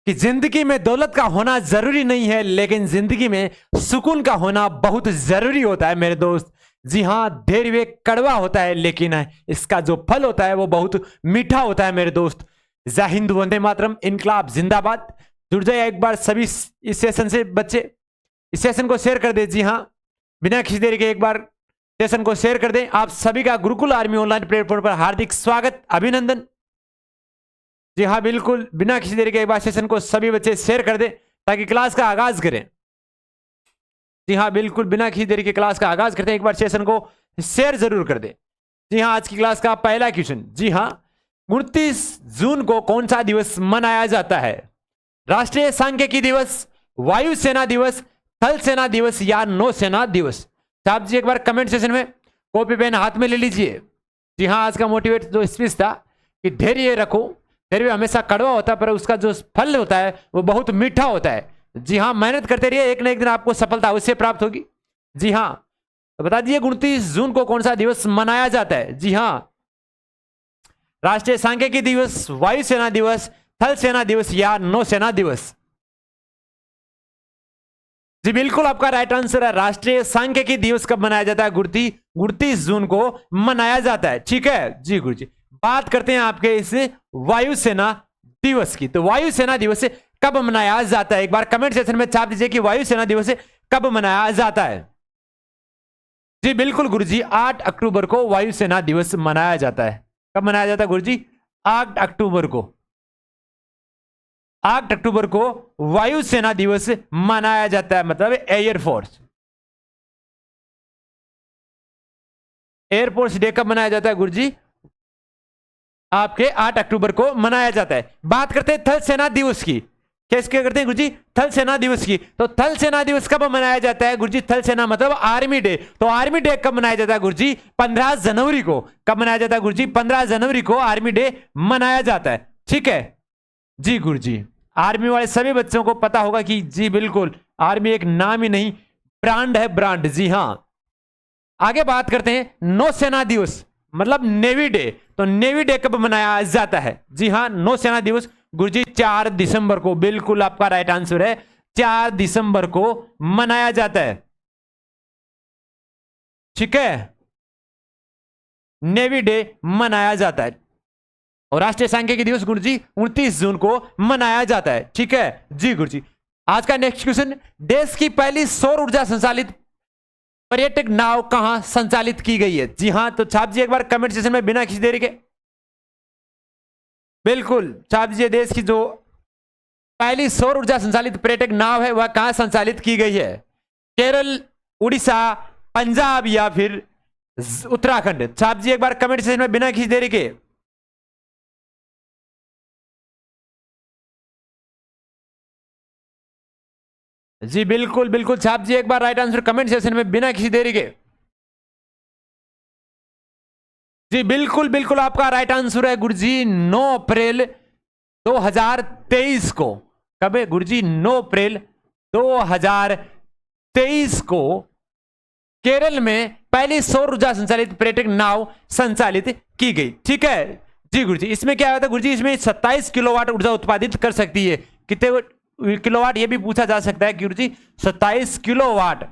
कि जिंदगी में दौलत का होना जरूरी नहीं है, लेकिन जिंदगी में सुकून का होना बहुत जरूरी होता है मेरे दोस्त। जी हाँ, धैर्य कड़वा होता है, लेकिन इसका जो फल होता है वो बहुत मीठा होता है मेरे दोस्त। जय हिंद, वंदे मातरम, इनकलाब जिंदाबाद। जुड़ जाए एक बार सभी इस सेशन से बच्चे, इस सेशन को शेयर कर दे। जी हाँ, बिना किसी देरी के एक बार सेशन को शेयर कर दें। आप सभी का गुरुकुल आर्मी ऑनलाइन प्लेटफॉर्म पर हार्दिक स्वागत, अभिनंदन। जी हाँ, बिल्कुल बिना किसी देरी के एक बार सेशन को सभी बच्चे शेयर कर दें ताकि क्लास का आगाज करें। जी हाँ, बिल्कुल बिना किसी देरी के क्लास का आगाज करते हैं, एक बार सेशन को शेयर जरूर कर दें। जी हाँ, आज की क्लास का पहला क्वेश्चन। जी हाँ, 29 जून को कौन सा दिवस मनाया जाता है? राष्ट्रीय सांख्यिकी दिवस, वायुसेना दिवस, थल सेना दिवस या नौसेना दिवस? साहब जी एक बार कमेंट सेशन में कॉपी पेन हाथ में ले लीजिए। जी हाँ, आज का मोटिवेट जो स्पीच था कि धैर्य रखो, धैर्य हमेशा कड़वा होता है पर उसका जो फल होता है वो बहुत मीठा होता है। जी हाँ, मेहनत करते रहिए, एक ना एक दिन आपको सफलता अवश्य प्राप्त होगी। जी हाँ, तो बता दीजिए 29 जून को कौन सा दिवस मनाया जाता है? जी हाँ, राष्ट्रीय सांख्यिकी दिवस, वायुसेना दिवस, थल सेना दिवस या नौसेना दिवस? जी बिल्कुल आपका राइट आंसर है, राष्ट्रीय सांख्यिकी दिवस कब मनाया जाता है गुरुजी? 29 जून को मनाया जाता है। ठीक है जी गुरुजी, बात करते हैं आपके इस वायुसेना दिवस की। तो वायुसेना दिवस कब मनाया जाता है? एक बार कमेंट सेक्शन में छाप दीजिए कि वायुसेना दिवस कब मनाया जाता है। जी बिल्कुल गुरुजी, 8 अक्टूबर को वायुसेना दिवस मनाया जाता है। कब मनाया जाता है गुरुजी? 8 अक्टूबर को। 8 अक्टूबर को वायुसेना दिवस मनाया जाता है, मतलब एयरफोर्स। एयरफोर्स डे कब मनाया जाता है गुरुजी? आपके 8 अक्टूबर को मनाया जाता है। बात करते हैं थल सेना दिवस की। क्या करते हैं गुरुजी? थल सेना दिवस की। तो थल सेना दिवस कब मनाया जाता है गुरुजी? थल सेना मतलब आर्मी डे। तो आर्मी डे कब मनाया जाता है गुरुजी? 15 जनवरी को। कब मनाया जाता है गुरुजी? 15 जनवरी को आर्मी डे मनाया जाता है। ठीक है जी गुरुजी, आर्मी वाले सभी बच्चों को पता होगा कि जी बिल्कुल आर्मी एक नाम ही नहीं, ब्रांड है, ब्रांड। जी हां, आगे बात करते हैं नौसेना दिवस मतलब नेवी डे। तो नेवी डे कब मनाया जाता है? जी हां, नौसेना दिवस गुरुजी 4 दिसंबर को। बिल्कुल आपका राइट आंसर है, 4 दिसंबर को मनाया जाता है। ठीक है, नेवी डे मनाया जाता है। और राष्ट्रीय सांख्यिकी दिवस गुरुजी 29 जून को मनाया जाता है। ठीक है जी गुरुजी, आज का नेक्स्ट क्वेश्चन, देश की पहली सौर ऊर्जा संचालित पर्यटक नाव कहां संचालित की गई है? जी हां, तो छाप दीजिए एक बार कमेंट सेक्शन में बिना किसी देरी के। बिल्कुल छाप दीजिए, देश की जो पहली सौर ऊर्जा संचालित पर्यटक नाव है वह कहां संचालित की गई है? केरल, उड़ीसा, पंजाब या फिर उत्तराखंड? छाप दीजिए एक बार कमेंट सेक्शन में बिना किसी देरी के। जी बिल्कुल बिल्कुल छाप दीजिए एक बार राइट आंसर कमेंट सेक्शन में बिना किसी देरी के। जी बिल्कुल बिल्कुल आपका राइट आंसर है गुरुजी 9 अप्रैल 2023 को। कब है गुरुजी? 9 अप्रैल 2023 को केरल में पहली सौर ऊर्जा संचालित पर्यटक नाव संचालित की गई। ठीक है जी गुरुजी, इसमें क्या होता है गुरुजी? इसमें 27 किलोवाट ऊर्जा उत्पादित कर सकती है। कितने किलोवाट ये भी पूछा जा सकता है गुरुजी? 27 किलोवाट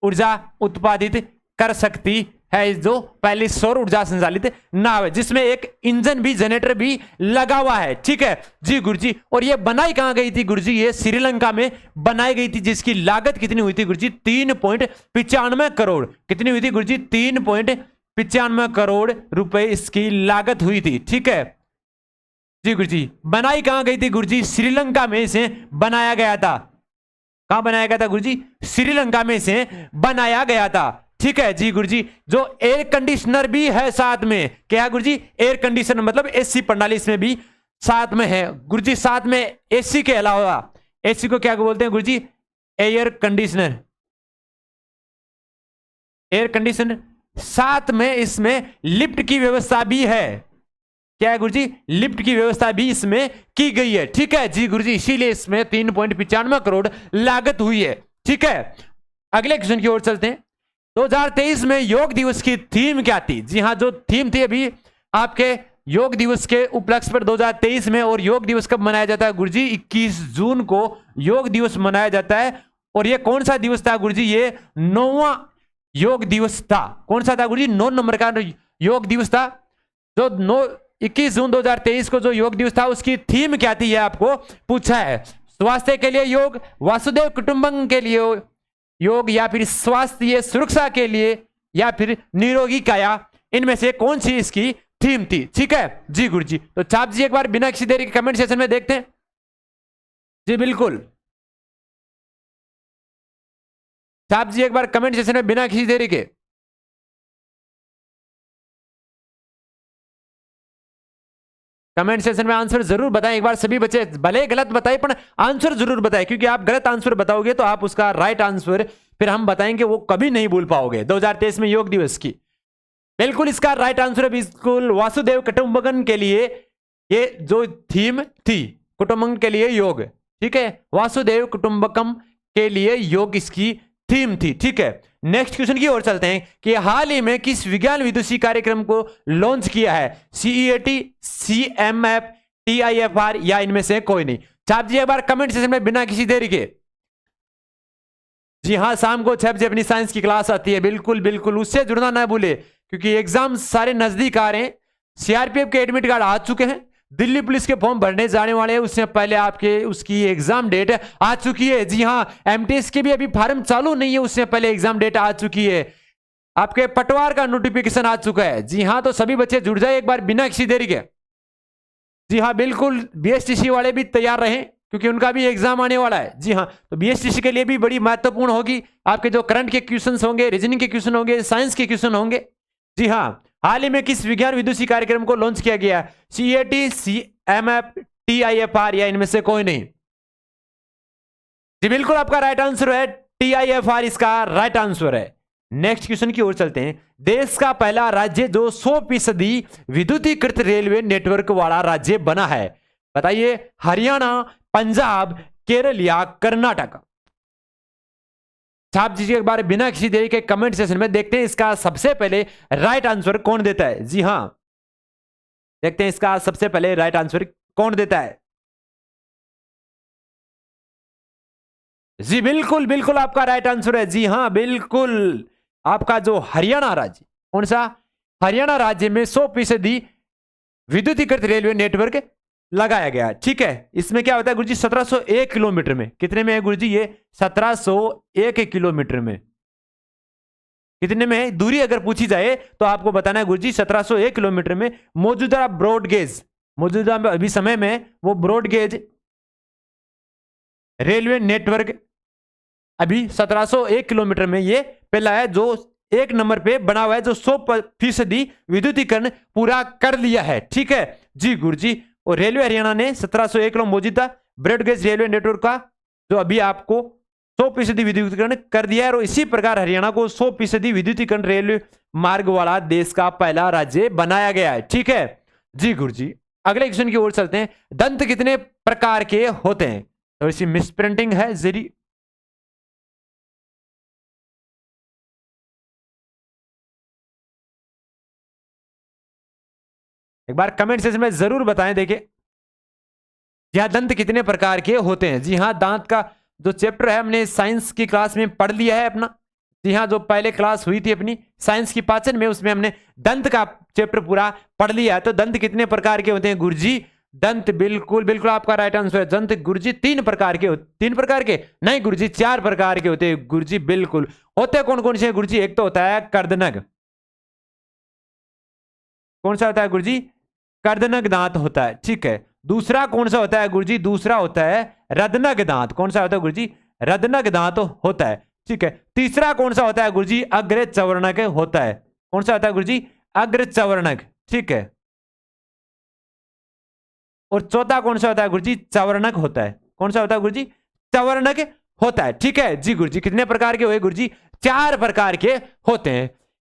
ऊर्जा उत्पादित कर सकती है जो पहली सौर ऊर्जा संचालित नाव है, जिसमें एक इंजन भी, जनरेटर भी लगा हुआ है। ठीक है जी गुरुजी, और ये बनाई कहां गई थी गुरुजी? ये श्रीलंका में बनाई गई थी, जिसकी लागत कितनी हुई थी गुरुजी? 3.95 करोड़। कितनी हुई थी गुरुजी? 3.95 करोड़ रुपए इसकी लागत हुई थी। ठीक है जी गुरुजी, बनाई कहां गई थी गुरुजी? श्रीलंका में इसे बनाया गया था। कहां बनाया गया था गुरुजी? श्रीलंका में इसे बनाया गया था। ठीक है जी गुरुजी, जो एयर कंडीशनर भी है साथ में। क्या है गुरुजी? एयर कंडीशनर मतलब एसी प्रणाली इसमें भी साथ में है गुरुजी। साथ में एसी के अलावा, एसी को क्या बोलते हैं गुरुजी? Air conditioner. एयर कंडीशनर साथ में इसमें लिफ्ट की व्यवस्था भी है। क्या है गुरुजी? लिफ्ट की व्यवस्था भी इसमें की गई है। ठीक है जी गुरुजी, इसीलिए इसमें 3.95 करोड़ लागत हुई है। ठीक है, अगले क्वेश्चन की ओर चलते हैं। 2023 में योग दिवस की थीम क्या थी? जी हां, जो थीम थी अभी आपके योग दिवस के उपलक्ष्य पर 2023 में। और योग दिवस कब मनाया जाता है गुरुजी? 21 जून को योग दिवस मनाया जाता है। और ये कौन सा दिवस था गुरुजी? ये 9वां योग दिवस था। कौन सा था गुरुजी? 9 नंबर का योग दिवस था। जो 21 जून 2023 को जो योग दिवस था उसकी थीम क्या थी, ये आपको पूछा है। स्वास्थ्य के लिए योग, वासुदेव कुटुंबकम के लिए योग, या फिर स्वास्थ्य सुरक्षा के लिए, या फिर निरोगी काया, इनमें से कौन सी इसकी थीम थी? ठीक है जी गुरुजी। तो छाप जी एक बार बिना किसी देरी के कमेंट सेक्शन में देखते हैं। जी बिल्कुल, छाप जी एक बार कमेंट सेक्शन में बिना किसी देरी के। कमेंट सेक्शन में आंसर जरूर बताएं एक बार सभी बच्चे, भले गलत बताएं पर आंसर जरूर बताएं, क्योंकि आप गलत आंसर बताओगे तो आप उसका राइट आंसर फिर हम बताएंगे वो कभी नहीं भूल पाओगे 2023 में योग दिवस की। बिल्कुल इसका राइट आंसर है बिल्कुल वासुदेव कुटुंबकम के लिए ये जो थीम थी, कुटुंबकम के लिए योग। ठीक है, वासुदेव कुटुंबकम के लिए योग इसकी थीम थी। ठीक है, नेक्स्ट क्वेश्चन की ओर चलते हैं कि हाल ही में किस विज्ञान विदुषी कार्यक्रम को लॉन्च किया है? सीईएटी, सीएमएफ, टीआईएफआर, या इनमें से कोई नहीं? छाप जी एक बार कमेंट सेक्शन में बिना किसी देरी के। जी हाँ, शाम को 6 बजे अपनी साइंस की क्लास आती है। बिल्कुल बिल्कुल, उससे जुड़ना ना भूले, क्योंकि एग्जाम सारे नजदीक आ रहे हैं। सीआरपीएफ के एडमिट कार्ड आ चुके हैं, दिल्ली पुलिस के फॉर्म भरने जाने वाले हैं, उससे पहले आपके उसकी एग्जाम डेट आ चुकी है। जी हाँ, एमटीएस के भी अभी फार्म चालू नहीं है, उससे पहले एग्जाम डेट आ चुकी है। आपके पटवार का नोटिफिकेशन आ चुका है। जी हाँ, तो सभी बच्चे जुड़ जाए एक बार बिना किसी देरी के। जी हाँ बिल्कुल, बीएसटीसी वाले भी तैयार रहें क्योंकि उनका भी एग्जाम आने वाला है। जी हाँ, तो बीएसटीसी के लिए भी बड़ी महत्वपूर्ण होगी। आपके जो करंट के क्वेश्चंस होंगे, रीजनिंग के क्वेश्चन होंगे, साइंस के क्वेश्चन होंगे। जी हाँ, हाल ही में किस विज्ञान विदुषी कार्यक्रम को लॉन्च किया गया? सीएटी, सीएमएफ, टीआईएफआर, या इनमें से कोई नहीं? जी बिल्कुल, आपका राइट आंसर है टीआईएफआर, इसका राइट आंसर है। नेक्स्ट क्वेश्चन की ओर चलते हैं। देश का पहला राज्य जो 100% विद्युतीकृत रेलवे नेटवर्क वाला राज्य बना है, बताइए। हरियाणा, पंजाब, केरल या कर्नाटक? छाप दीजिए एक बार बिना किसी देरी के कमेंट सेक्शन में। देखते हैं इसका सबसे पहले राइट आंसर कौन देता है। जी हां, देखते हैं इसका सबसे पहले राइट आंसर कौन देता है। जी बिल्कुल बिल्कुल, आपका राइट आंसर है। जी हां बिल्कुल, आपका जो हरियाणा राज्य, कौन सा? हरियाणा राज्य में 100% विद्युतीकृत रेलवे नेटवर्क लगाया गया है। ठीक है, इसमें क्या होता है गुरुजी? 1701 किलोमीटर में। कितने में है गुरुजी? ये 1701 किलोमीटर में। कितने में है दूरी अगर पूछी जाए तो आपको बताना है गुरुजी 1701 किलोमीटर में। मौजूदा ब्रॉडगेज, मौजूदा अभी समय में वो ब्रॉडगेज रेलवे नेटवर्क अभी 1701 किलोमीटर में ये पहला है जो एक नंबर पे बना हुआ है, जो 100% विद्युतीकरण पूरा कर लिया है। ठीक है जी गुरुजी, और रेलवे हरियाणा ने 1701 मौजूदा ब्रॉडगेज रेलवे नेटवर्क का जो अभी आपको 100% विद्युतीकरण कर दिया है, और इसी प्रकार हरियाणा को 100% विद्युतीकरण रेलवे मार्ग वाला देश का पहला राज्य बनाया गया है। ठीक है जी गुरुजी, अगले क्वेश्चन की ओर चलते हैं। दंत कितने प्रकार के होते हैं? तो इसी मिस प्रिंटिंग है जरी। एक बार कमेंट सेक्शन में जरूर बताएं। देखिए यह दंत कितने प्रकार के होते हैं। जी हाँ, दांत का जो चैप्टर है हमने साइंस की क्लास में पढ़ लिया है अपना। जी हाँ, जो पहले क्लास हुई थी अपनी साइंस की पाचन में, उसमें हमने दंत का चैप्टर पूरा पढ़ लिया है। तो दंत कितने प्रकार के होते हैं गुरुजी? दंत बिल्कुल बिल्कुल आपका राइट आंसर है। दंत गुरुजी 3 प्रकार के होते। 3 प्रकार के नहीं गुरुजी, 4 प्रकार के होते हैं गुरुजी। बिल्कुल होते कौन कौन से हैं गुरुजी? एक तो होता है कर्दनक। कौन सा होता है गुरुजी? कर्दनक दांत होता है। ठीक है, दूसरा कौन सा होता है गुरुजी? दूसरा होता है रदनक दांत। कौन सा होता है गुरुजी? रदनक दांत होता है। ठीक है, तीसरा कौन सा होता है गुरुजी? अग्र चवर्णक होता है। कौन सा होता है गुरुजी? अग्र चवर्णक। ठीक है, और चौथा कौन सा होता है गुरुजी? चवर्णक होता है। कौन सा होता है गुरुजी? चवर्णक होता है। ठीक है जी गुरुजी, कितने प्रकार के हुए गुरुजी? 4 प्रकार के होते हैं।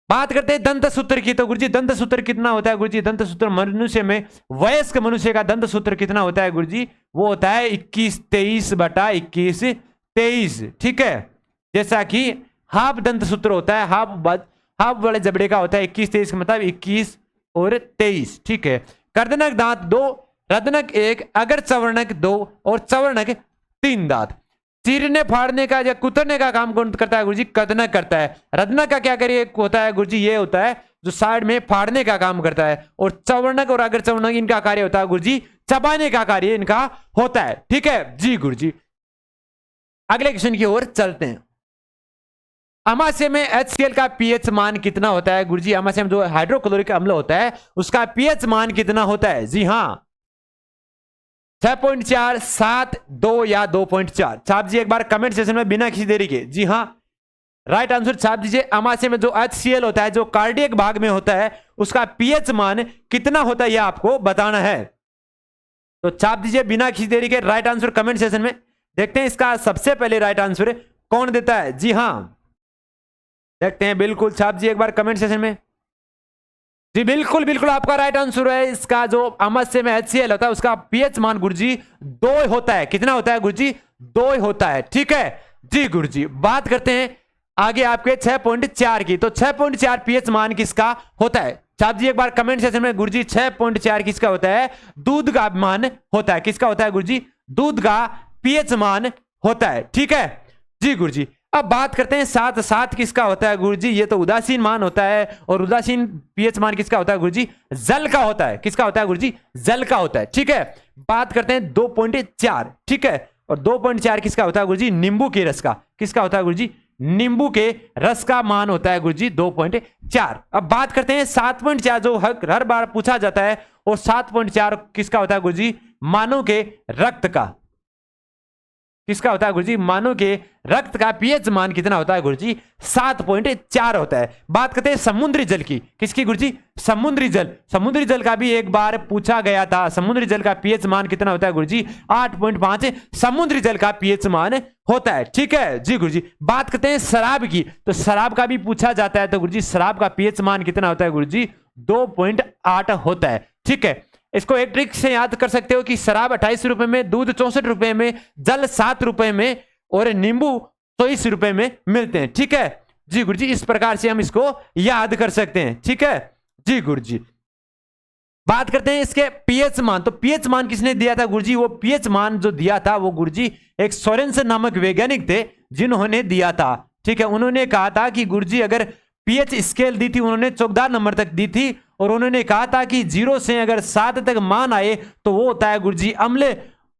बात करते हैं दंत सूत्र की, तो गुरुजी दंत सूत्र कितना होता है गुरुजी? दंत सूत्र मनुष्य में, वयस्क मनुष्य का दंत सूत्र कितना होता है गुरुजी? वो होता है 21-23/21-23। ठीक है, जैसा कि हाफ दंत सूत्र होता है, हाफ वाले जबड़े का होता है 21-23, मतलब 21 और 23। ठीक है, कर्दनक दांत 2, रदनक 1, अगर चवर्णक 2 और चवर्णक 3 दांत। चीरने फाड़ने का या कुतरने का काम कौन करता है गुरुजी? कर्दनक करता है। रदनक का क्या करिए होता है गुरुजी? ये होता है जो साइड में फाड़ने का काम करता है। और चवर्णक और अगर चवर्णक इनका कार्य होता है गुरुजी चबाने का कार्य इनका होता है। ठीक है जी गुरुजी। अगले क्वेश्चन की ओर चलते हैं। अमाशय में HCl का पीएच मान कितना होता है गुरुजी? अमाशय में जो हाइड्रोक्लोरिक अम्ल होता है उसका पीएच मान कितना होता है? जी हां 6.4, 7, 2 या 2.4। छाप जी एक बार कमेंट सेक्शन में बिना किसी देरी के। जी हां राइट आंसर छाप दीजिए। अमाशय में जो HCl होता है जो कार्डियक भाग में होता है उसका पीएच मान कितना होता है यह आपको बताना है। तो छाप दीजिए बिना किसी देरी के राइट आंसर कमेंट सेक्शन में। देखते हैं इसका सबसे पहले राइट आंसर कौन देता है। जी हां देखते हैं, बिल्कुल छाप जी एक बार कमेंट सेक्शन में। जी बिल्कुल बिल्कुल आपका राइट आंसर है। इसका जो अमाशय में HCl होता है उसका पीएच मान गुरुजी 2 होता है। कितना होता है गुरुजी? 2 होता है। ठीक है जी गुरुजी। बात करते हैं आगे आपके 6.4 की। तो 6.4 पीएच मान किसका होता है? छाप जी एक बार कमेंट सेक्शन में। गुरुजी 6.4 किसका होता है? दूध का मान होता है। किसका होता है गुरुजी? दूध का पीएच मान होता है। ठीक है जी गुरुजी। अब बात करते हैं 7 किसका होता है गुरुजी? ये तो उदासीन मान होता है। और उदासीन पीएच मान किसका होता है गुरुजी? जल का होता है। किसका होता है गुरुजी? जल का होता है। ठीक है बात करते हैं 2.4। ठीक है और 2.4 किसका होता है गुरुजी? नींबू के रस का। किसका होता है गुरुजी? नींबू के रस का मान होता है गुरुजी 2.4। अब बात करते हैं 7.4 जो हर बार पूछा जाता है। और 7.4 किसका होता है गुरुजी? मानव के रक्त का। किसका होता है गुरुजी? मानव के रक्त का पीएच मान कितना होता है गुरुजी? 7.4 होता है। बात करते हैं समुद्री जल की। किसकी गुरुजी? समुद्री जल। समुद्री जल का भी एक बार पूछा गया था। समुद्री जल का पीएच मान कितना होता है गुरुजी? 8.5 समुद्री जल का पीएच मान होता है। ठीक है जी गुरुजी। बात करते हैं शराब की। तो शराब का भी पूछा जाता है। तो गुरुजी शराब का पीएच मान कितना होता है गुरुजी? 2.8 होता है। ठीक है इसको एक ट्रिक से याद कर सकते हो कि शराब 28 रुपए में, दूध 64 रुपए में, जल 7 रुपए में और नींबू 24 रुपए में मिलते हैं। ठीक है जी गुरुजी। इस प्रकार से हम इसको याद कर सकते हैं। ठीक है जी गुरुजी। बात करते हैं इसके पीएच मान। तो पीएच मान किसने दिया था गुरुजी? वो पीएच मान जो दिया था वो गुरुजी एक सोरेनसन नामक वैज्ञानिक थे जिन्होंने दिया था। ठीक है उन्होंने कहा था कि गुरुजी अगर पीएच स्केल दी थी उन्होंने चौकीदार नंबर तक दी थी। और उन्होंने कहा था कि 0 से अगर 7 तक मान आए तो वो होता है गुरुजी अम्ल।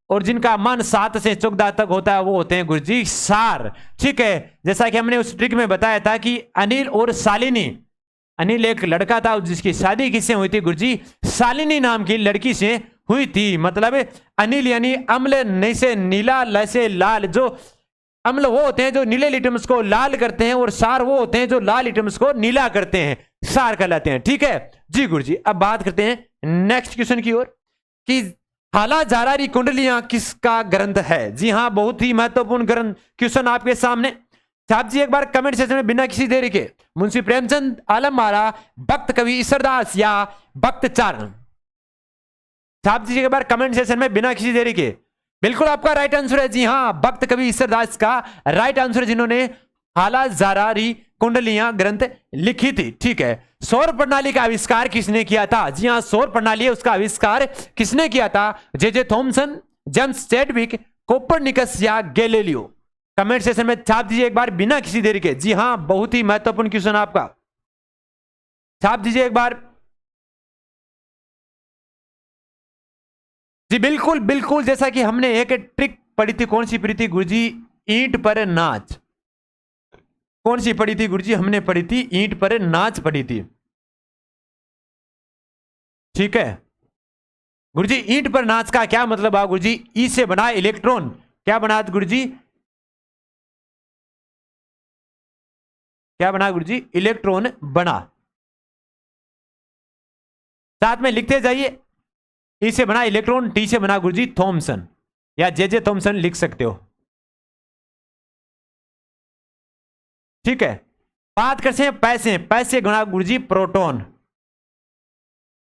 और जिनका मान 7 से चौकीदार तक होता है वो होते हैं गुरुजी क्षार। ठीक है जैसा कि हमने उस ट्रिक में बताया था कि अनिल और शालिनी। अनिल एक लड़का था जिसकी शादी किससे हुई थी गुरुजी? शालिनी नाम की लड़की से हुई थी। मतलब अनिल यानी अम्ल, नहीं से नीला, ल से लाल। जो अम्ल वो होते हैं जो नीले लिटमस को लाल करते हैं और क्षार वो होते हैं जो लाल लिटमस को नीला करते हैं। क्षार कहलाते हैं। ठीक है जी गुरुजी। अब बात करते हैं नेक्स्ट क्वेश्चन की ओर कि हाला झारारी कुंडलियां किसका ग्रंथ है? जी हां बहुत ही महत्वपूर्ण ग्रंथ क्वेश्चन आपके सामने। साहब जी एक बार कमेंट सेक्शन में बिना किसी देरी के मुंशी प्रेमचंद, आलम आरा, भक्त कवि ईश्वरदास या भक्त चारण। साहब जी एक बार कमेंट सेक्शन में बिना किसी देरी के। बिल्कुल आपका राइट आंसर है। जी हां भक्त कवि ईश्वरदास का राइट आंसर जिन्होंने हाला झारारी कुंडलियां ग्रंथ लिखी थी। ठीक है सौर प्रणाली का आविष्कार किसने किया था? जी हां सौर प्रणाली है उसका आविष्कार किसने किया था? J Thomson, James Chadwick, Copernicus या गैलीलियो। कमेंट सेक्शन में छाप दीजिए एक बार बिना किसी देरी के। जी हां बहुत ही महत्वपूर्ण क्वेश्चन आपका। छाप दीजिए एक बार। जी बिल्कुल बिल्कुल जैसा कि हमने एक ट्रिक पढ़ी थी। कौन सी पढ़ी थी गुरुजी? ईंट पर नाच। कौन सी पढ़ी थी गुरुजी? हमने पढ़ी थी ईंट पर नाच पढ़ी थी। ठीक है गुरुजी ईंट पर नाच का क्या मतलब है गुरुजी? ई से बना इलेक्ट्रॉन। क्या बना गुरुजी? क्या बना गुरुजी? इलेक्ट्रॉन बना। साथ में लिखते जाइए। ई से बना इलेक्ट्रॉन, टी से बना गुरुजी थॉमसन या जे थॉमसन लिख सकते हो। ठीक है बात करते हैं पैसे। पैसे गुणा गुरुजी प्रोटॉन।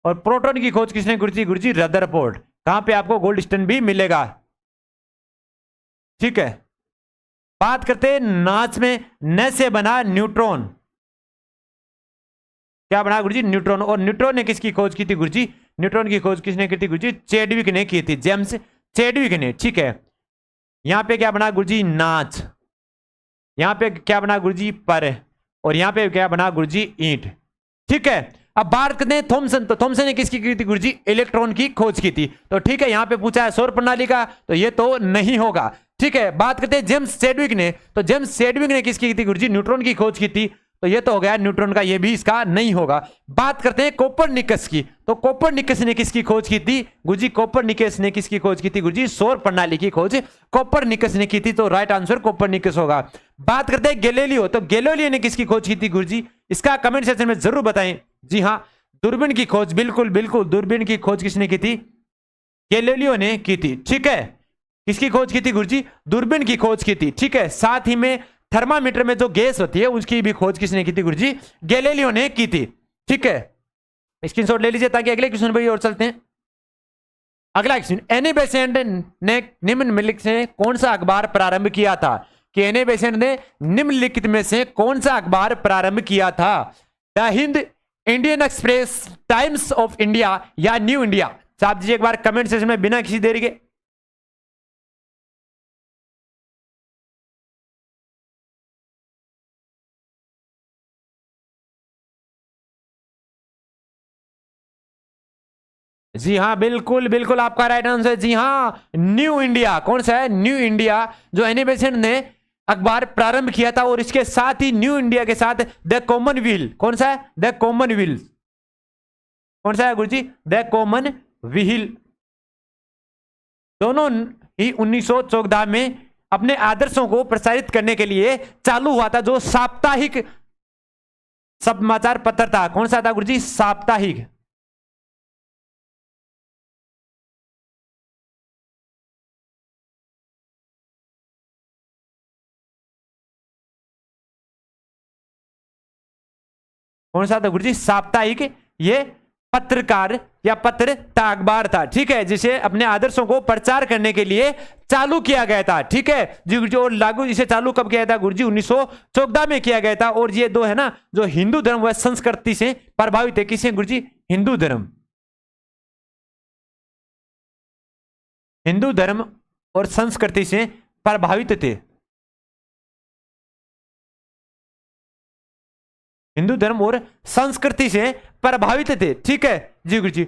और प्रोटॉन की खोज किसने गुरुजी? गुरुजी रदरफोर्ड। कहां पे आपको गोल्ड स्टैंड भी मिलेगा। ठीक है बात करते हैं नाच में न से बना न्यूट्रॉन। क्या बना गुरुजी? न्यूट्रॉन। और न्यूट्रॉन ने किसकी खोज की थी गुरुजी? न्यूट्रॉन की खोज किसने की थी गुरुजी? चैडविक ने की थी, जेम्स चैडविक ने। ठीक है, यहां पे क्या बना गुरुजी? नाच। यहां पे क्या बना गुरुजी? पर। और यहां पे क्या बना गुरुजी? ईंट। ठीक है, अब बात करते हैं थॉमसन। तो थॉमसन ने किसकी की थी गुरुजी? इलेक्ट्रॉन की खोज की थी। तो ठीक है, यहां पे पूछा है सौर प्रणाली का, तो ये तो नहीं होगा। ठीक है, बात करते हैं जेम्स चैडविक ने। तो जेम्स चैडविक ने किसकी की थी गुरुजी? न्यूट्रॉन की खोज की थी। तो ये तो हो गया न्यूट्रॉन का, ये भी इसका नहीं होगा। बात करते हैं कोपरनिकस की। तो कोपरनिकस ने किसकी खोज की थी गुरुजी? कोपरनिकस ने किसकी खोज की थी गुरुजी? सौर प्रणाली की खोज कोपरनिकस ने की थी। तो राइट आंसर कोपरनिकस होगा। बात करते हैं गैलीलियो। तो गैलीलियो ने किसकी खोज की थी गुरुजी? इसका कमेंट सेक्शन में जरूर बताएं। जी हाँ, दूरबीन की खोज, बिल्कुल बिल्कुल, दूरबीन की खोज किसने की थी? गैलीलियो ने की थी। ठीक है, किसकी खोज की थी गुरुजी? दूरबीन की खोज की थी। ठीक है, साथ ही में थर्मामीटर में जो गैस होती है उसकी भी खोज किसने की थी गुरुजी? गैलीलियो ने की थी। ठीक है, स्क्रीनशॉट ले लीजिए ताकि अगले क्वेश्चन पर और चलते हैं। अगला क्वेश्चन, एनी बेसेंट ने निम्नलिखित से कौन सा अखबार प्रारंभ किया था? कि एनी बेसेंट ने निम्नलिखित में से कौन सा अखबार प्रारंभ किया था? The Hind, Indian express, times of India या न्यू इंडिया? आप दीजिए एक बार कमेंट सेक्शन में बिना किसी देरी के। जी हाँ, बिल्कुल बिल्कुल आपका राइट आंसर। जी हाँ, न्यू इंडिया। कौन सा है? न्यू इंडिया, जो एनी बेसेंट ने अखबार प्रारंभ किया था। और इसके साथ ही न्यू इंडिया के साथ द कॉमनवेल्थ। कौन सा है? The Commonwealth. कौन सा है गुरुजी? The Commonwealth. दोनों ही 1914 में अपने आदर्शों को प्रसारित करने के लिए चालू हुआ था, जो साप्ताहिक समाचार पत्र था। कौन सा था गुरुजी? साप्ताहिक। कौन सा था गुरुजी? साप्ताहिक। ये पत्रकार या पत्रता अखबार था। ठीक है, जिसे अपने आदर्शों को प्रचार करने के लिए चालू किया गया था। ठीक है जी गुरुजी, और लागू इसे चालू कब किया था गुरुजी? 1914 में किया गया था। और ये दो है ना, जो हिंदू धर्म व संस्कृति से प्रभावित है। किसे गुरुजी? हिंदू धर्म, हिंदू धर्म और संस्कृति से प्रभावित थे। हिंदू धर्म और संस्कृति से प्रभावित थे। ठीक है जी गुरुजी।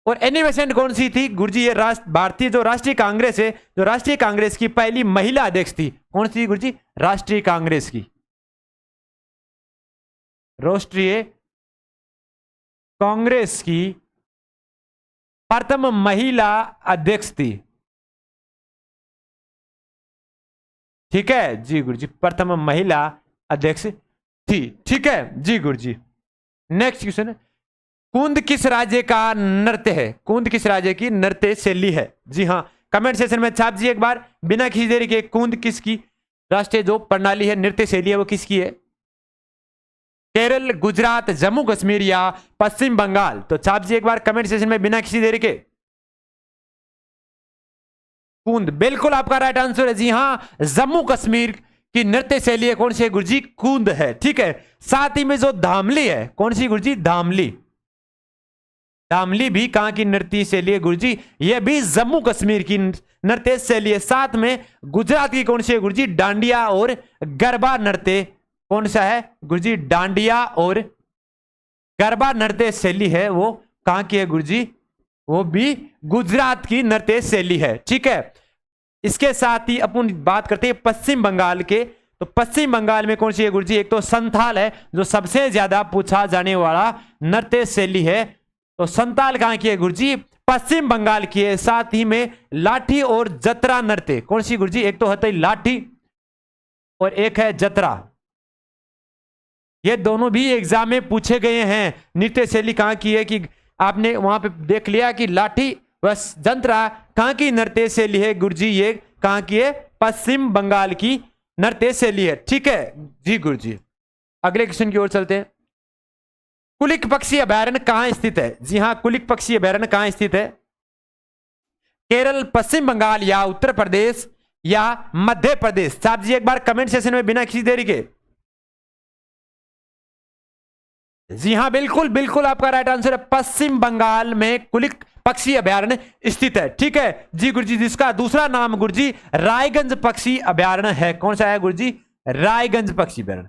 और एनी बेसेंट कौन सी थी गुरुजी? ये भारतीय जो राष्ट्रीय कांग्रेस है, जो राष्ट्रीय कांग्रेस की पहली महिला अध्यक्ष थी। कौन सी गुरुजी? राष्ट्रीय कांग्रेस की, राष्ट्रीय कांग्रेस की प्रथम महिला अध्यक्ष थी। ठीक है जी गुरुजी, प्रथम महिला अध्यक्ष थी। ठीक है जी गुरुजी। नेक्स्ट क्वेश्चन, कुंद किस राज्य का नृत्य है? कुंद किस राज्य की नृत्य शैली है? जी हाँ, कमेंट सेक्शन में छाप दीजिए एक बार बिना किसी देरी के। कुंद किसकी राष्ट्रीय जो प्रणाली है, नृत्य शैली है, वो किसकी है? केरल, गुजरात, जम्मू कश्मीर या पश्चिम बंगाल? तो छाप दीजिए एक बार कमेंट सेक्शन में बिना किसी देरी के। कुंद, बिल्कुल आपका राइट आंसर है। जी हाँ, जम्मू कश्मीर की नृत्य शैली है। कौन सी है गुरुजी? कुंद है। ठीक है, साथ ही में जो धामली है, कौन सी गुरुजी? धामली। धामली भी कहां की नृत्य शैली है गुरुजी? यह भी जम्मू कश्मीर की नृत्य शैली है। साथ में गुजरात की कौन सी है गुरुजी? डांडिया और गरबा नृत्य। कौन सा है गुरुजी? डांडिया और गरबा नृत्य शैली है, वो कहां की है गुरुजी? वो भी गुजरात की नृत्य शैली है। ठीक है, इसके साथ ही अपन बात करते हैं पश्चिम बंगाल के। तो पश्चिम बंगाल में कौन सी है गुरुजी? एक तो संथाल है, जो सबसे ज्यादा पूछा जाने वाला नृत्य शैली है। तो संताल कहां की है गुरुजी? पश्चिम बंगाल की है। साथ ही में लाठी और जतरा नृत्य। कौन सी गुरुजी? एक तो होता है लाठी और एक है जतरा। ये दोनों भी एग्जाम में पूछे गए हैं। नृत्य शैली कहां की है कि आपने वहां पे देख लिया कि लाठी व जंतरा कहां की नृत्य शैली है गुरुजी? ये कहां की है? पश्चिम बंगाल की नृत्य शैली है। ठीक है जी गुरुजी। अगले क्वेश्चन की ओर चलते हैं। कुलिक पक्षी अभयारण्य कहां स्थित है? जी हां, कुलिक पक्षी अभयारण्य कहां स्थित है? केरल, पश्चिम बंगाल या उत्तर प्रदेश या मध्य प्रदेश? आप जी एक बार कमेंट सेक्शन में बिना किसी देरी के। जी हाँ, बिल्कुल बिल्कुल आपका राइट आंसर है। पश्चिम बंगाल में कुलिक पक्षी अभयारण्य स्थित है। ठीक है जी गुरुजी, जिसका दूसरा नाम गुरुजी रायगंज पक्षी अभयारण्य है। कौन सा है गुरुजी? रायगंज पक्षी अभयारण्य।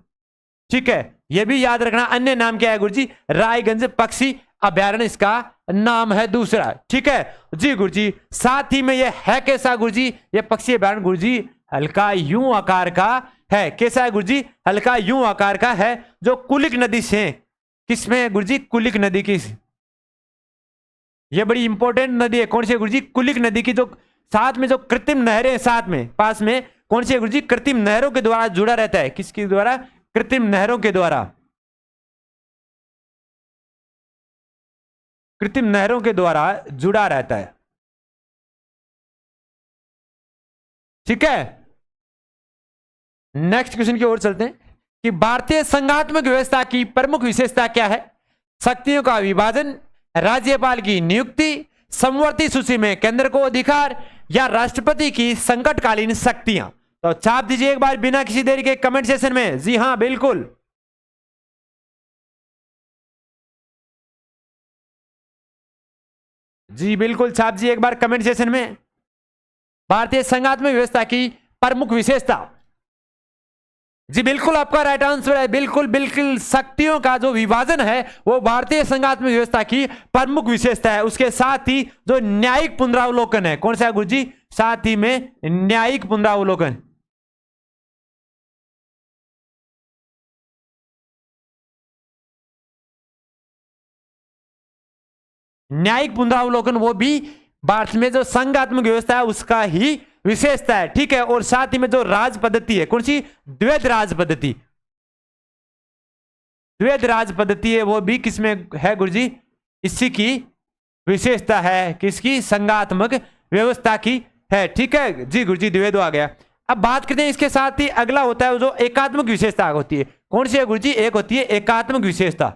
ठीक है, यह भी याद रखना, अन्य नाम क्या है गुरुजी? रायगंज पक्षी अभयारण्य इसका नाम है दूसरा। ठीक है जी गुरुजी, साथ ही में यह है कैसा गुरुजी? यह पक्षी अभयारण्य गुरुजी हल्का यूं आकार का है। कैसा है गुरुजी? हल्का यूं आकार का है, जो कुलिक नदी से, किसमें है गुरुजी? कुलिक नदी की। यह बड़ी इंपॉर्टेंट नदी है। कौन सी है गुरुजी? कुलिक नदी की। जो साथ में जो कृत्रिम नहरें साथ में पास में, कौन सी है गुरुजी? कृत्रिम नहरों के द्वारा जुड़ा रहता है। किसके द्वारा? कृत्रिम नहरों के द्वारा। कृत्रिम नहरों के द्वारा जुड़ा रहता है। ठीक है, नेक्स्ट क्वेश्चन की ओर चलते हैं कि भारतीय संघात्मक व्यवस्था की प्रमुख विशेषता क्या है? शक्तियों का विभाजन, राज्यपाल की नियुक्ति, समवर्ती सूची में केंद्र को अधिकार, या राष्ट्रपति की संकटकालीन शक्तियां। तो छाप दीजिए एक बार बिना किसी देरी के कमेंट सेशन में। जी हां बिल्कुल, जी बिल्कुल छाप दीजिए एक बार कमेंट सेशन में। भारतीय संघात्मक व्यवस्था की प्रमुख विशेषता। जी बिल्कुल आपका राइट आंसर है। बिल्कुल बिल्कुल, शक्तियों का जो विभाजन है वो भारतीय संघात्मक व्यवस्था की प्रमुख विशेषता है। उसके साथ ही जो न्यायिक पुनरावलोकन है, कौन सा है गुरुजी? साथ ही में न्यायिक पुनरावलोकन। न्यायिक पुनरावलोकन वो भी भारत में जो संघात्मक व्यवस्था है उसका ही विशेषता है। ठीक है, और साथ ही में जो राज पद्धति है, कौन सी? द्वैध राज पद्धति। द्वैध राज पद्धति है वो भी किसमें है गुरुजी? इसी की विशेषता है। किसकी? संघात्मक व्यवस्था की है। ठीक है जी गुरुजी, द्वैध आ गया। अब बात करते हैं इसके साथ ही अगला होता है जो एकात्मक विशेषता होती है। कौन सी है गुरुजी? एक होती है एकात्मक विशेषता।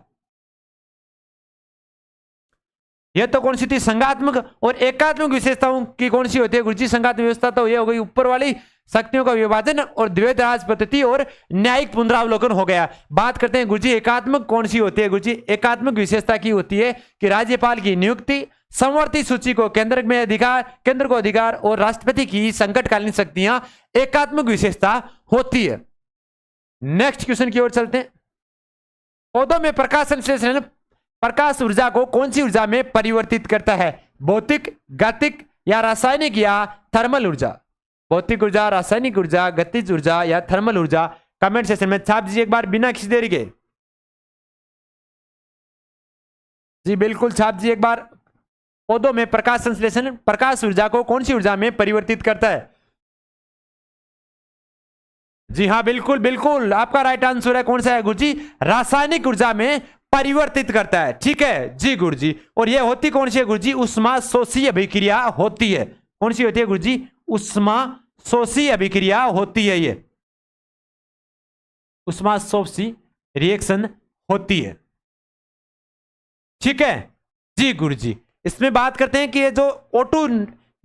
यह तो कौन सी थी? संघात्मक। और एकात्मक विशेषताओं की कौन सी होती है गुरुजी? संघात्मक व्यवस्था तो यह हो गई ऊपर वाली, शक्तियों का विभाजन और द्वैध राज पद्धति और न्यायिक पुनरावलोकन हो गया। बात करते हैं गुरुजी एकात्मक कौन सी होती है गुरुजी? एकात्मक विशेषता की होती है कि राज्यपाल की नियुक्ति, समवर्ती सूची को केंद्र में अधिकार, केंद्र को अधिकार, और राष्ट्रपति की संकटकालीन शक्तियां एकात्मक विशेषता होती है। नेक्स्ट क्वेश्चन की ओर चलते हैं। पौधों में प्रकाश संश्लेषण प्रकाश ऊर्जा को कौन सी ऊर्जा में परिवर्तित करता है? भौतिक, गतिक, या रासायनिक, या थर्मल ऊर्जा? भौतिक ऊर्जा, रासायनिक ऊर्जा, गतिज ऊर्जा, या थर्मल ऊर्जा? कमेंट सेशन में छाप दीजिए एक बार बिना किसी देरी के। जी बिल्कुल छाप दीजिए एक बार। पौधों में प्रकाश संश्लेषण प्रकाश ऊर्जा को कौन सी ऊर्जा में परिवर्तित करता है? जी हाँ बिल्कुल बिल्कुल, आपका राइट आंसर है। कौन सा है गुरुजी? रासायनिक ऊर्जा में परिवर्तित करता है। ठीक है जी गुरुजी, और यह होती कौन सी है गुरुजी? उष्मा शोषी अभिक्रिया होती है। कौन सी होती है गुरुजी? उष्मा शोषी अभिक्रिया होती है। ये उष्मा शोषी रिएक्शन होती है। ठीक है जी गुरुजी, इसमें बात करते हैं कि ये जो O2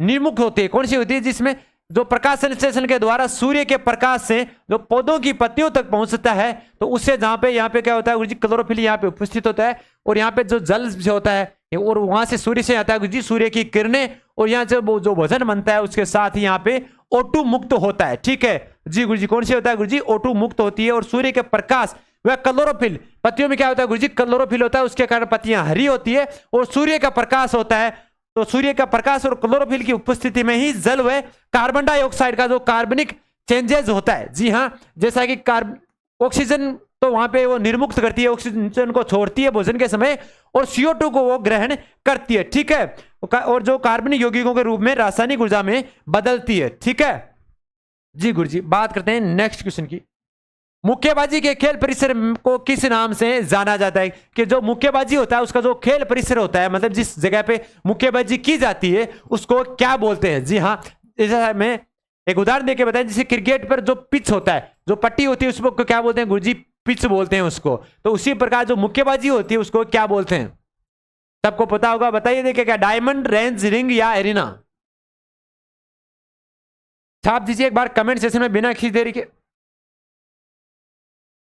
निर्मुक्त होती है, कौन सी होती है? जिसमें जो प्रकाश संश्लेषण के द्वारा सूर्य के प्रकाश से जो पौधों की पत्तियों तक पहुंचता है, तो उससे जहां पे यहाँ पे क्या होता है गुरुजी? क्लोरोफिल यहाँ पे उपस्थित होता है, और यहाँ पे जो जल जो होता है और वहां से सूर्य से आता है गुरुजी सूर्य की किरणें, और यहाँ से जो भोजन बनता है उसके साथ ही यहाँ पे O2 मुक्त होता है। ठीक है जी गुरुजी, कौन सी होता है गुरुजी? O2 मुक्त होती है, और सूर्य के प्रकाश वह क्लोरोफिल, पत्तियों में क्या होता है गुरुजी? क्लोरोफिल होता है, उसके कारण पत्तियां हरी होती है, और सूर्य का प्रकाश होता है। तो सूर्य का प्रकाश और क्लोरोफिल की उपस्थिति में ही जल व कार्बन डाइऑक्साइड का जो कार्बनिक चेंजेस होता है। जी हाँ, जैसा कि ऑक्सीजन तो वहां पे वो निर्मुक्त करती है, ऑक्सीजन को छोड़ती है भोजन के समय, और CO2 को वो ग्रहण करती है। ठीक है, और जो कार्बनिक यौगिकों के रूप में रासायनिक ऊर्जा में बदलती है। ठीक है जी गुरुजी, बात करते हैं नेक्स्ट क्वेश्चन की। मुक्केबाजी के खेल परिसर को किस नाम से जाना जाता है? कि जो मुक्केबाजी होता है उसका जो खेल परिसर होता है, मतलब जिस जगह पे मुक्केबाजी की जाती है उसको क्या बोलते हैं? जी हाँ, जैसा मैं एक उदाहरण देके बताएं, जैसे क्रिकेट पर जो पिच होता है, जो पट्टी होती है, उसको क्या बोलते हैं गुरुजी? पिच बोलते हैं उसको। तो उसी प्रकार जो मुक्केबाजी होती है उसको क्या बोलते हैं? सबको पता होगा, बताइए देखिए क्या? डायमंड, रेंज, रिंग, या एरिना? छाप दीजिए एक बार कमेंट सेशन में बिना किसी देरी के।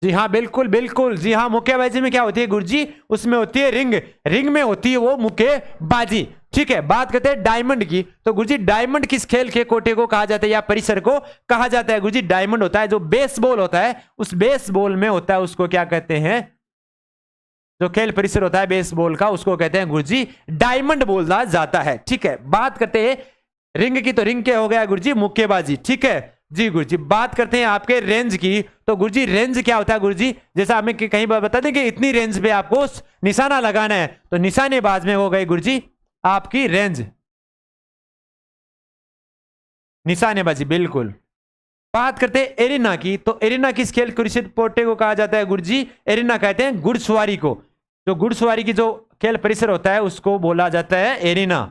जी हाँ, बिल्कुल बिल्कुल। जी हाँ, मुक्केबाजी में क्या होती है गुरुजी? उसमें होती है रिंग, रिंग में होती है वो मुक्केबाजी। ठीक है, बात करते हैं डायमंड की। तो गुरुजी डायमंड किस खेल के कोटे को कहा जाता है या परिसर को कहा जाता है? गुरुजी डायमंड होता है जो बेसबॉल होता है, उस बेसबॉल में होता है, उसको क्या कहते हैं? जो खेल परिसर होता है बेसबॉल का, उसको कहते हैं गुरुजी डायमंड बोला जाता है। ठीक है, बात करते हैं रिंग की। तो रिंग क्या हो गया गुरुजी? मुक्केबाजी। ठीक है जी गुरुजी। बात करते हैं आपके रेंज की। तो गुरुजी रेंज क्या होता है गुरुजी? जैसा हमें कहीं बार बता दें कि इतनी रेंज पे आपको निशाना लगाना है, तो निशानेबाज में हो गई गुरुजी आपकी रेंज, निशानेबाजी। बिल्कुल। बात करते हैं एरिना की। तो एरिना किस खेल परिषद पोटे को कहा जाता है गुरुजी? एरिना कहते हैं घुड़सवारी को। जो घुड़सवारी की जो खेल परिसर होता है उसको बोला जाता है एरिना।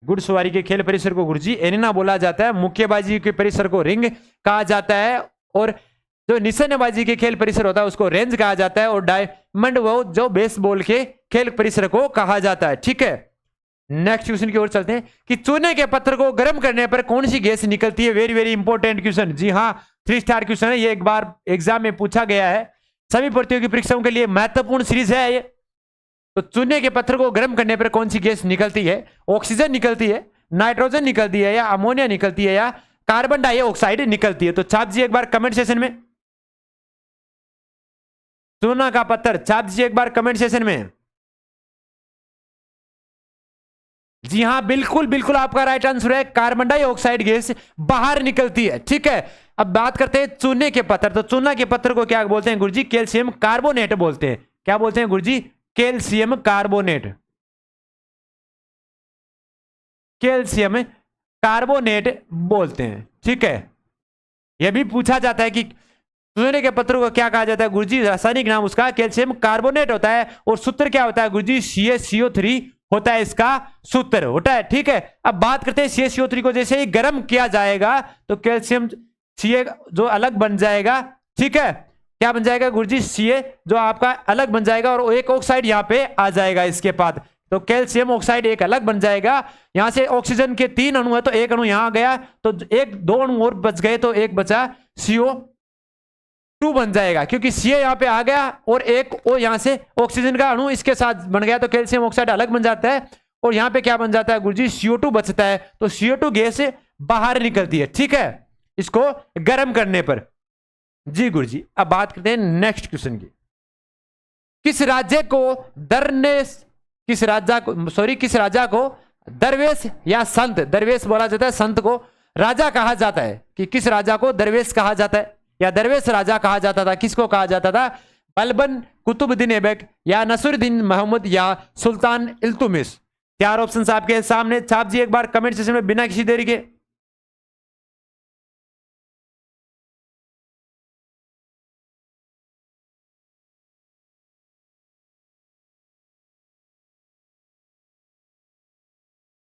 घुड़सवारी के खेल परिसर को गुरुजी एरिना बोला जाता है। मुक्केबाजी के परिसर को रिंग कहा जाता है, और जो निशानेबाजी के खेल परिसर होता है उसको रेंज कहा जाता है, और डायमंड वो जो बेसबॉल के खेल परिसर को कहा जाता है। ठीक है, नेक्स्ट क्वेश्चन की ओर चलते हैं कि चूने के पत्थर को गर्म करने पर कौन सी गैस निकलती है? Very very important question. जी हाँ, 3 स्टार क्वेश्चन है ये, एक बार एग्जाम में पूछा गया है, सभी प्रतियोगी परीक्षाओं के लिए महत्वपूर्ण सीरीज है ये। तो चूने के पत्थर को गर्म करने पर कौन सी गैस निकलती है? ऑक्सीजन निकलती है, नाइट्रोजन निकलती है, या अमोनिया निकलती है, या कार्बन डाइऑक्साइड निकलती है? तो छाप दीजिए एक बार कमेंट सेशन में। चूना का पत्थर छाप दीजिए एक बार कमेंट सेशन में। जी हाँ, बिल्कुल बिल्कुल आपका राइट आंसर है, कार्बन डाइऑक्साइड गैस बाहर निकलती है। ठीक है, अब बात करते हैं चूने के पत्थर। तो चूना के पत्थर को क्या बोलते हैं गुरुजी? कैल्शियम कार्बोनेट बोलते हैं। क्या बोलते हैं गुरुजी? Calcium carbonate. कैल्शियम कार्बोनेट बोलते हैं। ठीक है, यह भी पूछा जाता है कि चूने के पत्थर को क्या कहा जाता है गुरुजी? रासायनिक नाम उसका कैल्शियम कार्बोनेट होता है, और सूत्र क्या होता है गुरुजी? CaCO3 होता है इसका सूत्र होता है। ठीक है, अब बात करते हैं CaCO3 को जैसे ही गर्म किया जाएगा तो कैल्शियम Ca जो अलग बन जाएगा। ठीक है, क्या बन जाएगा गुरुजी? Ca जो आपका अलग बन जाएगा, और एक ऑक्साइड यहाँ पे आ जाएगा इसके बाद, तो कैल्शियम ऑक्साइड एक अलग बन जाएगा। यहां से ऑक्सीजन के 3 अणु है, तो एक अणु यहां गया, तो एक 2 अणु और बच गए, तो एक बचा CO2 बन जाएगा, क्योंकि Ca यहाँ पे आ गया और एक और यहां से ऑक्सीजन का अणु इसके साथ बन गया, तो कैल्शियम ऑक्साइड अलग बन जाता है, और यहां पे क्या बन जाता है गुरुजी? CO2 बचता है, तो CO2 गैस बाहर निकलती है। ठीक है, इसको गर्म करने पर। जी गुरुजी, अब बात करते हैं नेक्स्ट क्वेश्चन की। किस राज्य को किस राजा को दरवेश या संत, दरवेश बोला जाता है, संत को राजा कहा जाता है, कि किस राजा को दरवेश कहा जाता है या दरवेश राजा कहा जाता था? किसको कहा जाता था? बलबन कुतुबुद्दीन ऐबक, या नसरुद्दीन मोहम्मद, या सुल्तान इल्तुमिश? 4 ऑप्शन आपके सामने, छाप जी एक बार कमेंट सेक्शन में बिना किसी देरी के।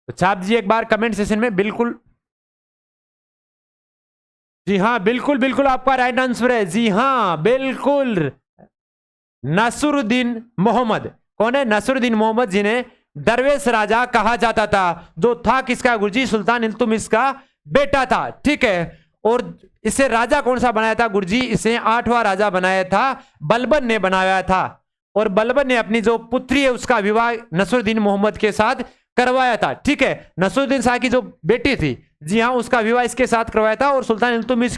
तो छाप दीजिए एक बार कमेंट सेशन में। बिल्कुल, जी हाँ, बिल्कुल बिल्कुल आपका राइट आंसर है। जी हाँ, बिल्कुल नसरुद्दीन मोहम्मद। कौन है? नसरुद्दीन मोहम्मद, जिन्हें दरवेश राजा कहा जाता था, जो था किसका गुरुजी? सुल्तान इल्तुमिश का बेटा था। ठीक है, और इसे राजा कौन सा बनाया था गुरुजी? इसे 8वां राजा बनाया था, बलबन ने बनाया था, और बलबन ने अपनी जो पुत्री है उसका विवाह नसरुद्दीन मोहम्मद के साथ करवाया था। ठीक है, नसरुद्दीन शाह की जो बेटी थी, जी हाँ, उसका विवाह इसके साथ करवाया था, और सुल्तान इल्तुमिश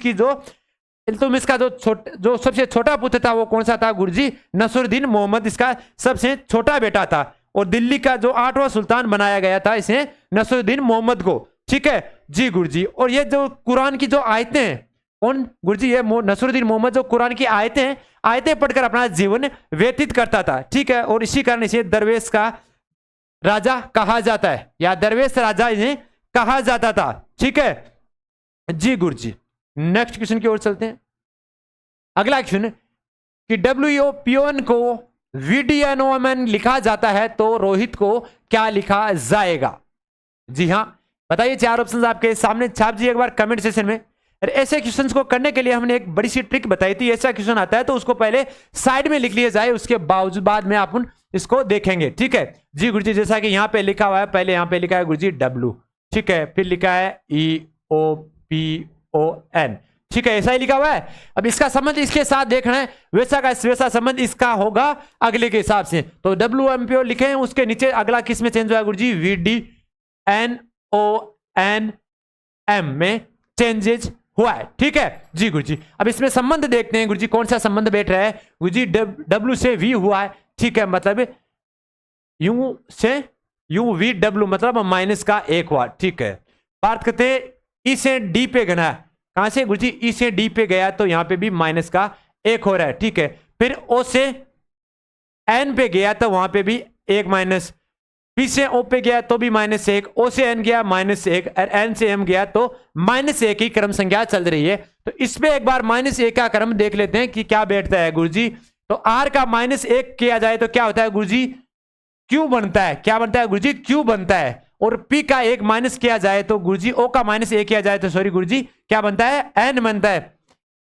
का जो सबसे छोटा पुत्र था वो कौन सा था गुरुजी? नसरुद्दीन मोहम्मद इसका सबसे छोटा बेटा था, और दिल्ली का जो 8वां सुल्तान बनाया गया था इसे नसरुद्दीन मोहम्मद को। ठीक है जी गुरुजी, और ये जो कुरान की जो आयतें हैं, कौन गुरुजी? ये नसरुद्दीन मोहम्मद जो कुरान की आयतें पढ़कर अपना जीवन व्यतीत करता था। ठीक है, और इसी कारण इसे दरवेश का राजा कहा जाता है, या दरवेश राजा इन्हें कहा जाता था। ठीक है जी गुरुजी, नेक्स्ट क्वेश्चन की ओर चलते हैं। अगला क्वेश्चन कि WPON को VDNOMN लिखा जाता है तो रोहित को क्या लिखा जाएगा? जी हां, बताइए। 4 ऑप्शंस आपके सामने, छाप दीजिए एक बार कमेंट सेशन में। ऐसे क्वेश्चंस को करने के लिए हमने एक बड़ी सी ट्रिक बताई थी। ऐसा क्वेश्चन आता है तो उसको पहले साइड में लिख लिया जाए, उसके बावजूद बाद में आप इसको देखेंगे। ठीक है जी गुरुजी, जैसा कि यहाँ पे लिखा हुआ है, पहले यहाँ पे लिखा है गुरुजी W, ठीक है, फिर लिखा है EOPON, ठीक है, ऐसा ही लिखा हुआ है। अब इसका संबंध इसके साथ देखना है, वैसा का वैसा संबंध इसका होगा अगले के हिसाब से। तो WMPO लिखे हैं, उसके नीचे अगला किस में चेंज हुआ गुरुजी, VDNONM में चेंजेज हुआ है। ठीक है जी गुरुजी, अब इसमें संबंध देखते हैं गुरुजी, कौन सा संबंध बैठ रहा है गुरुजी, W से V हुआ है, ठीक है, मतलब U से UVW मतलब माइनस का 1 हुआ। ठीक है, बात करते हैं E से D पे गना, कहां से गुरुजी, E से D पे गया तो यहां पे भी माइनस का 1 हो रहा है। ठीक है, फिर O से N पे गया तो वहां पे भी 1 माइनस, P से O पे गया तो भी -1, O से N गया -1 और N से M गया तो -1 की क्रम संख्या चल रही है। तो इसमें एक बार -1 का क्रम देख लेते हैं कि क्या बैठता है गुरुजी। तो R का -1 किया जाए तो क्या होता है गुरुजी, Q बनता है, क्या बनता है गुरुजी, Q बनता है। और P का 1 माइनस किया जाए तो गुरुजी, O का -1 किया जाए तो सॉरी गुरुजी क्या बनता है, N बनता है।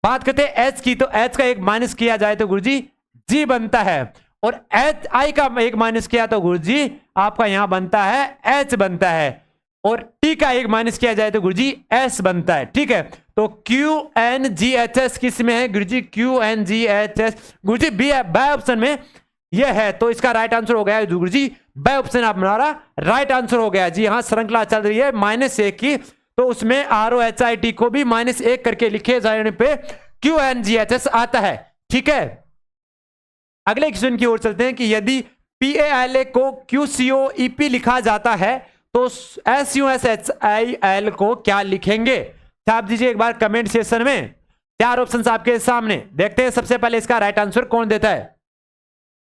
बात करते हैं H की, तो H का 1 माइनस किया जाए तो गुरुजी G बनता है। और I का 1 माइनस किया तो गुरुजी आपका यहां बनता है H बनता है। और T का 1 माइनस किया जाए तो गुरुजी S बनता है। ठीक है, तो QNGHS किस में है गुरुजी, QNGHS गुरुजी बी ऑप्शन में यह है। तो इसका राइट आंसर हो गया गुरुजी बी ऑप्शन हमारा राइट आंसर हो गया। जी हाँ, श्रृंखला चल रही है -1 की, तो उसमें ROHIT को भी -1 करके लिखे जाने पे QNGHS आता है। ठीक है, अगले क्वेश्चन की ओर चलते हैं कि यदि PALA को QCOEP लिखा जाता है तो SUSHIL को क्या लिखेंगे, छाप दीजिए एक बार कमेंट सेक्शन में। 4 ऑप्शन आपके सामने, देखते हैं सबसे पहले इसका राइट आंसर कौन देता है।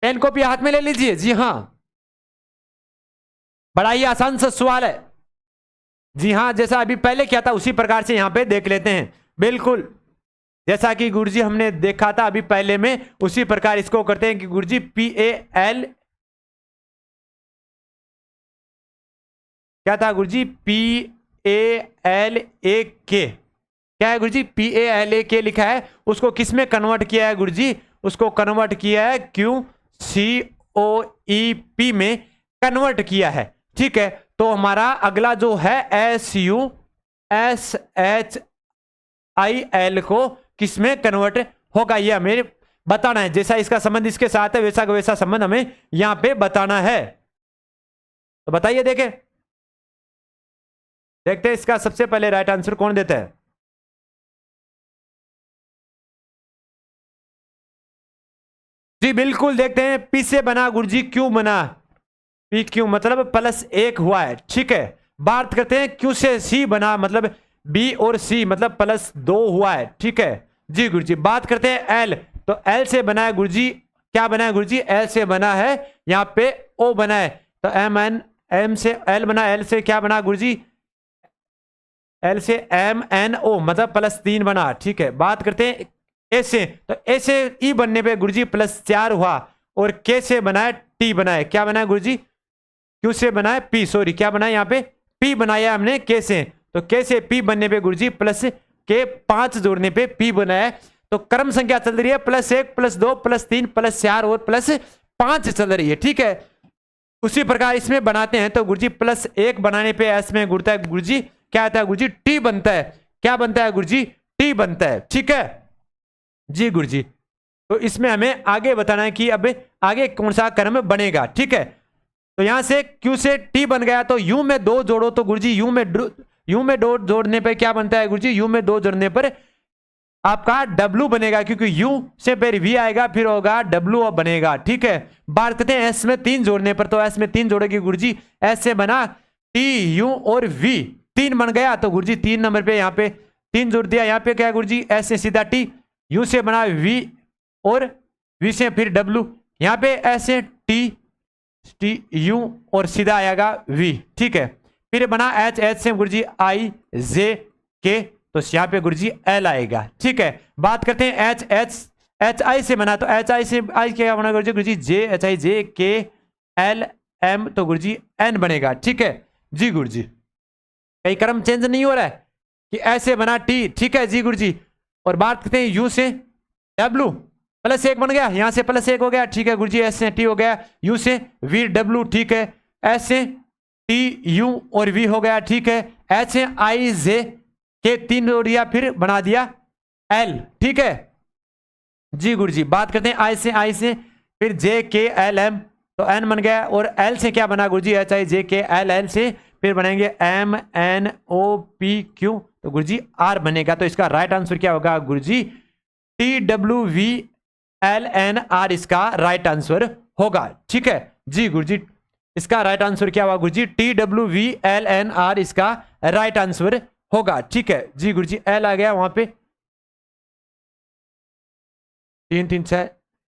पेन कॉपी हाथ में ले लीजिए। जी हां, बड़ा ही आसान सा सवाल है। जी हां, जैसा अभी पहले किया था उसी प्रकार से यहां पे देख लेते हैं। बिल्कुल जैसा कि गुरुजी हमने देखा था अभी पहले में, उसी प्रकार इसको करते हैं कि गुरुजी PAL क्या था गुरुजी, PALAK, क्या है गुरुजी, PALAK लिखा है, उसको किस में कन्वर्ट किया है गुरुजी, उसको कन्वर्ट किया है QCOEP में कन्वर्ट किया है। ठीक है, तो हमारा अगला जो है SUSHIL को किसमें कन्वर्ट होगा, ये हमें बताना है। जैसा इसका संबंध इसके साथ है वैसा का वैसा संबंध हमें यहां पे बताना है। तो बताइए, देखते हैं इसका सबसे पहले राइट आंसर कौन देता है। जी बिल्कुल, देखते हैं P से बना गुरुजी Q बना, PQ मतलब +1 हुआ है। ठीक है, बात करते हैं Q से C बना, मतलब B और C मतलब +2 हुआ है। ठीक है जी गुरुजी, बात करते हैं L, तो L से बना है गुरुजी, क्या बना है गुरुजी, L से बना है यहां पे O बना है, तो M से L बना, L से क्या बना गुरुजी, L से MNO मतलब +3 बना। ठीक है, बात करते हैं A से, तो A से E बनने पे गुरुजी +4 हुआ, और K से बना है T बना है, क्या बना है गुरुजी, Q से बना है P, सॉरी क्या बना है यहाँ पे P बनाया हमने K से, तो K से P बनने पे गुरुजी +K 5 जोड़ने पे P बनाया। तो क्रम संख्या चल रही है +1 +2 +3 +4 और +5 चल रही है। ठीक है, उसी प्रकार इसमें बनाते हैं तो गुरुजी +1 बनाने पे S में गुड़ता है गुरुजी, क्या आता है गुरुजी, T बनता है, क्या बनता है गुरुजी, T बनता है। ठीक है जी गुरुजी, तो इसमें हमें आगे बताना है कि अब आगे कौन सा क्रम बनेगा। ठीक है, तो यहां से Q से T बन गया, तो U में 2 जोड़ो तो गुरुजी U में 2 जोड़ने पर क्या बनता है गुरुजी, U में 2 जोड़ने पर आपका W बनेगा, क्योंकि U से फिर V आएगा फिर होगा W बनेगा। ठीक है, बात करते हैं S में 3 जोड़ने पर, तो S में 3 जोड़ेगी गुरुजी, S से बना T U और V, 3 बन गया, तो गुरुजी 3 नंबर पे यहाँ पे 3 जोड़ दिया, यहाँ पे क्या है गुरुजी, S से सीधा T, U से बना V और V से फिर W, यहाँ पे S से T U और सीधा आएगा V। ठीक है, फिर बना H, H से गुरुजी I J K, तो यहाँ पे गुरुजी L आएगा। ठीक है, बात करते हैं H I से बना, तो H I से I क्या बना गुरुजी J H I J K L M, तो गुरुजी N बनेगा। ठीक है जी गुरुजी, कहीं क्रम चेंज नहीं हो रहा है कि ऐसे बना T। ठीक है जी गुरुजी, और बात करते हैं U से W, +1 बन गया, यहां से +1 हो गया, ठीक है गुरुजी। एस से टी हो गया, यू से वी डब्ल्यू, ठीक है, एस से टी यू और वी हो गया, ठीक है, एच से आई जे के 3 जोड़ दिया, फिर बना दिया एल, ठीक है जी गुरुजी। बात करते हैं आई से फिर जे के एल एम, तो एन बन गया, और एल से क्या बना गुरुजी, एच आई जे के एल एल से फिर बनेंगे M N O P Q, तो गुरुजी आर बनेगा। तो इसका राइट आंसर क्या होगा गुरुजी, T W V L N R इसका राइट आंसर होगा, ठीक है जी गुरुजी। इसका राइट आंसर क्या होगा गुरुजी, T W V L N R इसका राइट आंसर होगा, ठीक है जी गुरुजी। एल आ गया वहां पे 3 3 6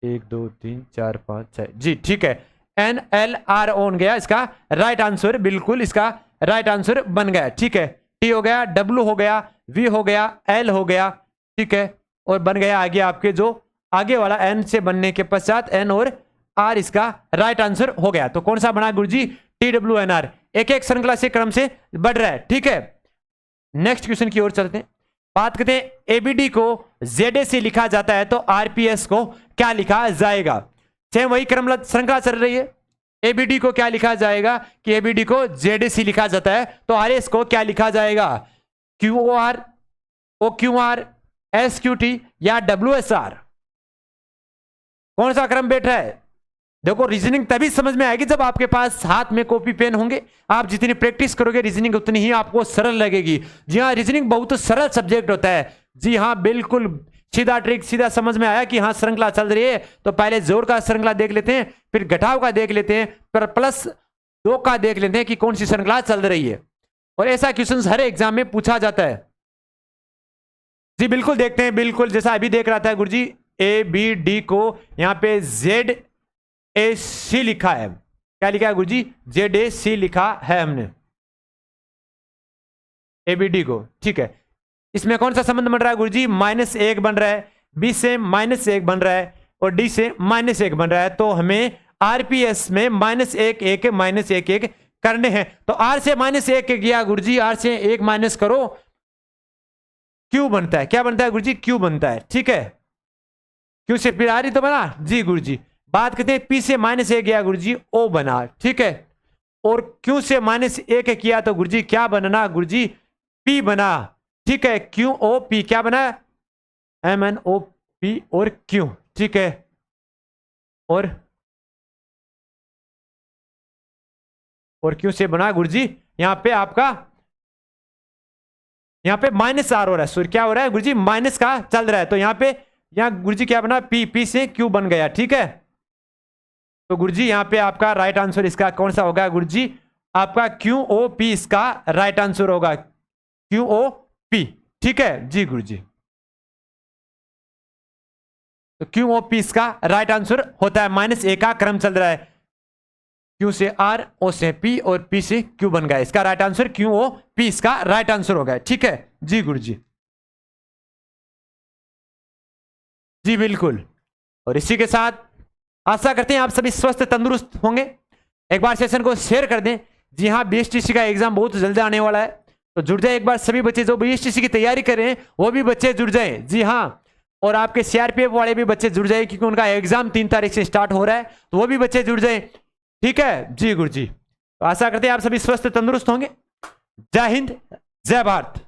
1 2 3 4 5 6 जी, ठीक है। एन एल आर ओन गया इसका राइट आंसर, बिल्कुल इसका राइट आंसर बन गया, ठीक है। टी हो गया, डब्ल्यू हो गया, वी हो गया, एल हो गया, ठीक है, और बन गया आगे आपके जो आगे वाला एन से बनने के पश्चात एन और आर इसका राइट आंसर हो गया। तो कौन सा बना गुरुजी, टी डब्ल्यू एन आर। एक एक श्रृंखला से क्रम से बढ़ रहा है, ठीक है। नेक्स्ट क्वेश्चन की ओर चलते हैं। बात करते हैं एबीडी को जेडे से लिखा जाता है तो आरपीएस को क्या लिखा जाएगा। सेम वही क्रम श्रृंखला चल रही है। एबीडी को क्या लिखा जाएगा कि एबीडी को जेडे से लिखा जाता है तो आरएस को क्या लिखा जाएगा, क्यूओआर, ओ क्यूआर, एसक्यूटी या डब्ल्यूएसआर। कौन सा क्रम बैठ रहा है। देखो रीजनिंग तभी समझ में आएगी जब आपके पास हाथ में कॉपी पेन होंगे। आप जितनी प्रैक्टिस करोगे रीजनिंग उतनी ही आपको सरल लगेगी। जी हाँ, रीजनिंग बहुत सरल सब्जेक्ट होता है। जी हाँ, बिल्कुल सीधा ट्रिक, सीधा समझ में आया कि हाँ श्रृंखला चल रही है तो पहले जोड़ का श्रृंखला देख लेते हैं, फिर घटाव का देख लेते हैं, फिर +2 का देख लेते हैं कि कौन सी श्रृंखला चल रही है। और ऐसा क्वेश्चन हर एग्जाम में पूछा जाता है। जी बिल्कुल देखते हैं, बिल्कुल जैसा अभी देख रहा था गुरुजी, ए बी डी को यहाँ पे जेड ए सी लिखा है। क्या लिखा है गुरुजी, जेड ए सी लिखा है हमने एबीडी को, ठीक है। इसमें कौन सा संबंध बन रहा है गुरुजी, -1 बन रहा है, बी से -1 बन रहा है और डी से -1 बन रहा है। तो हमें आरपीएस में -1 1 -1 1 करने हैं। तो आर से -1 गया गुरुजी, आर से 1 माइनस करो, क्यू बनता है। क्या बनता है गुरुजी, क्यू बनता है, ठीक है। क्यू से फिर आर ही तो बना जी गुरुजी। बात करते हैं पी से -1 गया गुरुजी, ओ बना, ठीक है। और क्यू से -1 किया तो गुरुजी क्या बनना गुरुजी, पी बना, ठीक है। क्यू ओ पी क्या बना, एम एन ओ पी और क्यू, ठीक है। और क्यू से बना गुरुजी यहां पे आपका, यहां पे -r हो रहा है, सॉरी क्या हो रहा है गुरुजी, माइनस का चल रहा है। तो यहां पे यहां गुरुजी क्या बना, पी, पी से क्यू बन गया, ठीक है। तो गुरुजी यहां पे आपका राइट आंसर इसका कौन सा होगा गुरुजी, आपका क्यू ओ पी इसका राइट आंसर होगा, क्यू ओ पी, ठीक है जी गुरुजी। तो क्यू ओ पी इसका राइट आंसर होता है। -1 का क्रम चल रहा है, क्यू से आर, ओ से पी और पी से क्यू बन गया। इसका right answer Q O P इसका राइट आंसर हो गया, ठीक है जी गुरुजी। जी बिल्कुल, और इसी के साथ आशा करते हैं आप सभी स्वस्थ तंदुरुस्त होंगे। एक बार सेशन को शेयर कर दें। जी हाँ, बीएसटीसी का एग्जाम बहुत जल्दी आने वाला है, तो जुड़ जाए एक बार सभी बच्चे जो बीएसटीसी की तैयारी कर रहे हैं वो भी बच्चे जुड़ जाएं। जी हाँ, और आपके सीआरपीएफ वाले भी बच्चे जुड़ जाए क्योंकि उनका एग्जाम 3 तारीख से स्टार्ट हो रहा है, तो वो भी बच्चे जुड़ जाए, ठीक है जी गुरुजी। तो आशा करते हैं आप सभी स्वस्थ तंदुरुस्त होंगे। जय हिंद, जय भारत।